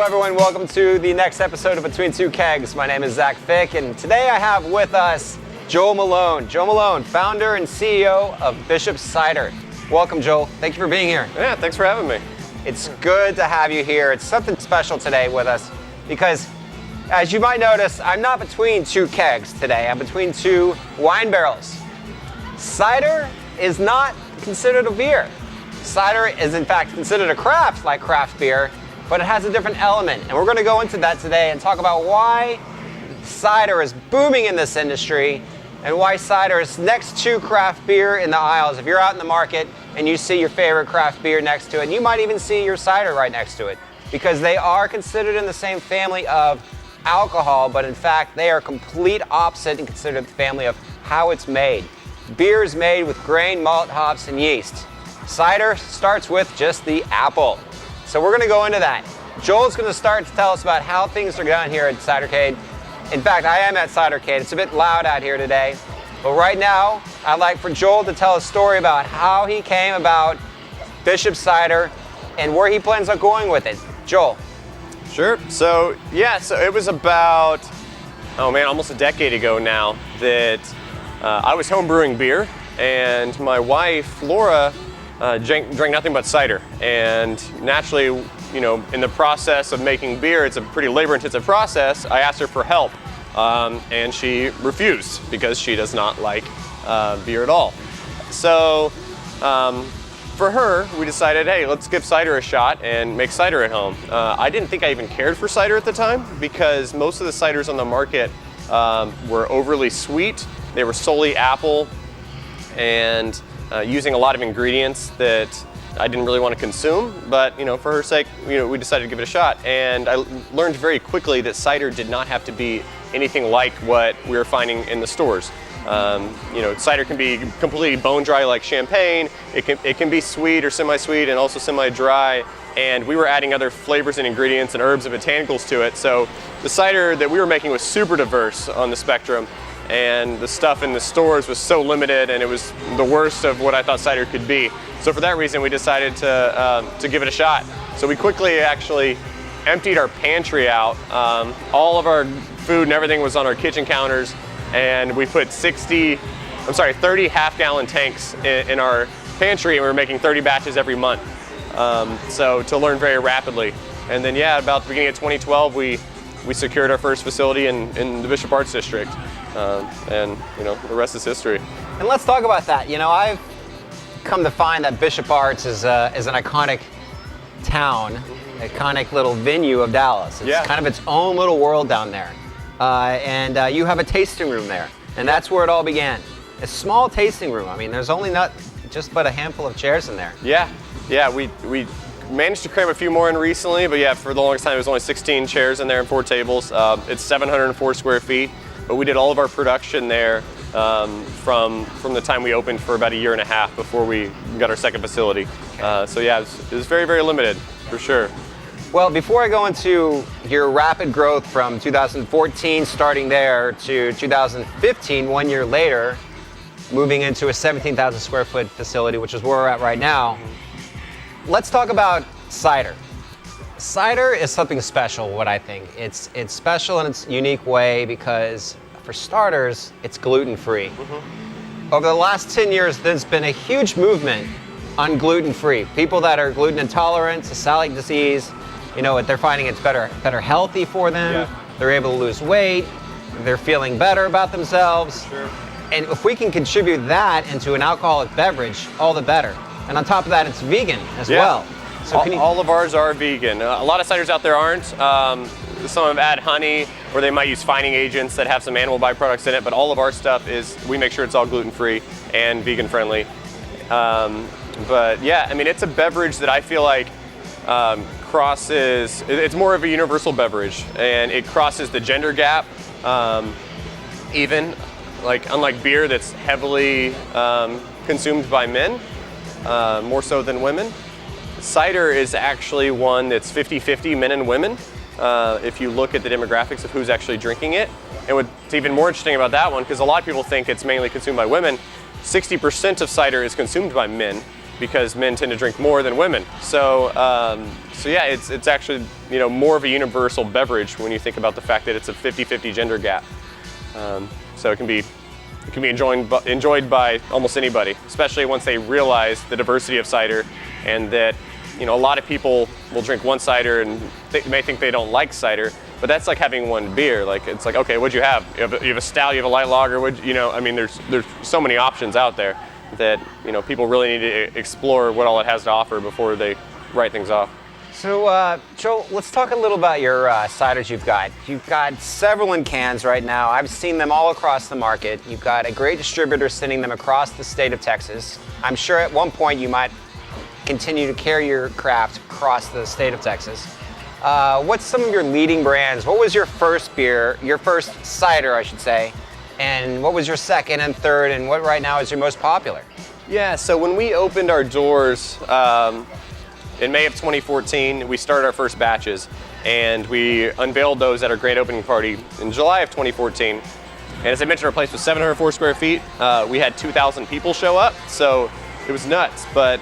everyone, welcome to the next episode of Between Two Kegs. My name is Zach Fick, and today I have with us Joel Malone. Joel Malone, founder and CEO of Bishop Cider. Welcome, Joel. Thank you for being here. Yeah, thanks for having me. It's good to have you here. It's something special today with us because, as you might notice, I'm not between two kegs today. I'm between two wine barrels. Cider is not considered a beer. Cider is in fact considered a craft like craft beer, but it has a different element. And we're going to go into that today and talk about why cider is booming in this industry and why cider is next to craft beer in the aisles. If you're out in the market and you see your favorite craft beer next to it, you might even see your cider right next to it, because they are considered in the same family of alcohol, but in fact they are complete opposite and considered the family of how it's made. Beer is made with grain, malt, hops, and yeast. Cider starts with just the apple. So we're going to go into that. Joel's going to start to tell us about how things are going here at Cidercade. In fact, I am at Cidercade. It's a bit loud out here today. But right now, I'd like for Joel to tell a story about how he came about Bishop Cider and where he plans on going with it. Joel. Sure. So it was about, almost a decade ago now that I was home brewing beer, and my wife, Laura, drank nothing but cider. And naturally, in the process of making beer, it's a pretty labor-intensive process. I asked her for help, and she refused because she does not like beer at all. So for her, we decided, hey, let's give cider a shot and make cider at home. I didn't think I even cared for cider at the time because most of the ciders on the market were overly sweet. They were solely apple and using a lot of ingredients that I didn't really want to consume, but for her sake, we decided to give it a shot. And I learned very quickly that cider did not have to be anything like what we were finding in the stores. Cider can be completely bone dry like champagne. It can be sweet or semi-sweet and also semi-dry. And we were adding other flavors and ingredients and herbs and botanicals to it. So the cider that we were making was super diverse on the spectrum. And the stuff in the stores was so limited, and it was the worst of what I thought cider could be. So for that reason, we decided to give it a shot. So we quickly actually emptied our pantry out. All of our food and everything was on our kitchen counters, and we put 30 half-gallon tanks in our pantry, and we were making 30 batches every month. So to learn very rapidly. And then about the beginning of 2012, we secured our first facility in the Bishop Arts District. And the rest is history. And let's talk about that. I've come to find that Bishop Arts is an iconic town, iconic little venue of Dallas. It's kind of its own little world down there. And you have a tasting room there, and that's where it all began. A small tasting room. I mean, there's only just but a handful of chairs in there. Yeah. We managed to cram a few more in recently, but for the longest time it was only 16 chairs in there and 4 tables. It's 704 square feet. But we did all of our production there from the time we opened for about a year and a half before we got our second facility. It was very, very limited, for sure. Well, before I go into your rapid growth from 2014, starting there, to 2015, 1 year later, moving into a 17,000 square foot facility, which is where we're at right now, let's talk about cider. Cider is something special, what I think. It's special in its unique way because, for starters, it's gluten-free. Mm-hmm. Over the last 10 years, there's been a huge movement on gluten-free. People that are gluten intolerant, celiac disease, they're finding it's better healthy for them. Yeah. They're able to lose weight. They're feeling better about themselves. Sure. And if we can contribute that into an alcoholic beverage, all the better. And on top of that, it's vegan as well. So all of ours are vegan. A lot of ciders out there aren't. Some of them add honey, or they might use fining agents that have some animal byproducts in it, but all of our stuff we make sure it's all gluten-free and vegan-friendly. It's a beverage that I feel like it's more of a universal beverage, and it crosses the gender gap, unlike beer that's heavily consumed by men, more so than women. Cider is actually one that's 50-50 men and women, if you look at the demographics of who's actually drinking it. And what's even more interesting about that one, because a lot of people think it's mainly consumed by women, 60% of cider is consumed by men, because men tend to drink more than women. So, so yeah, it's actually more of a universal beverage when you think about the fact that it's a 50-50 gender gap. So it can be enjoyed by almost anybody, especially once they realize the diversity of cider, and that a lot of people will drink one cider and they may think they don't like cider, but that's like having one beer. Like, it's like, okay, what'd you have? You have a stout, you have a light lager. I mean, there's so many options out there that people really need to explore what all it has to offer before they write things off. So, Joel, let's talk a little about your ciders you've got. You've got several in cans right now. I've seen them all across the market. You've got a great distributor sending them across the state of Texas. I'm sure at one point you might continue to carry your craft across the state of Texas. What's some of your leading brands? What was your first beer, your first cider, I should say, and what was your second and third, and what right now is your most popular? Yeah, so when we opened our doors, in May of 2014, we started our first batches, and we unveiled those at our grand opening party in July of 2014. And as I mentioned, our place was 704 square feet. We had 2,000 people show up, so it was nuts. But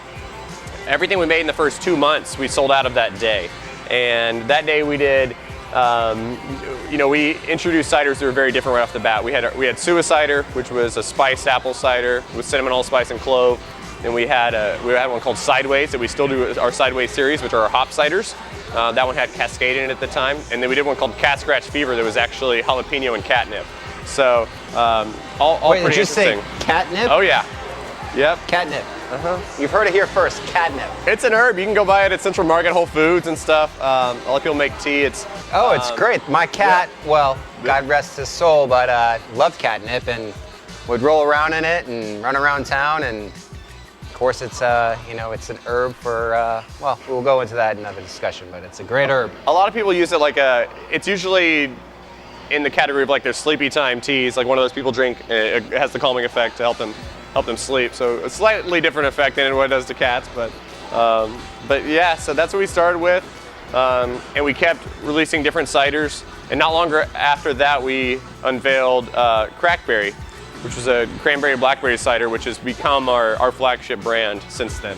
everything we made in the first 2 months, we sold out of that day. And that day we did, we introduced ciders that were very different right off the bat. We had Suicider, which was a spiced apple cider with cinnamon, allspice, and clove. And we had one called Sideways that we still do our Sideways series, which are our hop ciders. That one had Cascade in it at the time. And then we did one called Cat Scratch Fever that was actually jalapeno and catnip. So all Wait, pretty did you say interesting. catnip? Oh yeah, yep. Catnip. You've heard it here first, catnip. It's an herb. You can go buy it at Central Market, Whole Foods and stuff. A lot of people make tea. It's great. My cat, well, God rest his soul, but loved catnip and would roll around in it and run around town. And of course, it's it's an herb for well, we'll go into that in another discussion, but it's a great herb. A lot of people use it like it's usually in the category of like their sleepy time teas. Like one of those people drink, it has the calming effect to help them sleep. So a slightly different effect than what it does to cats, but yeah, so that's what we started with, and we kept releasing different ciders. And not longer after that, we unveiled Crackberry, which was a cranberry blackberry cider, which has become our flagship brand since then.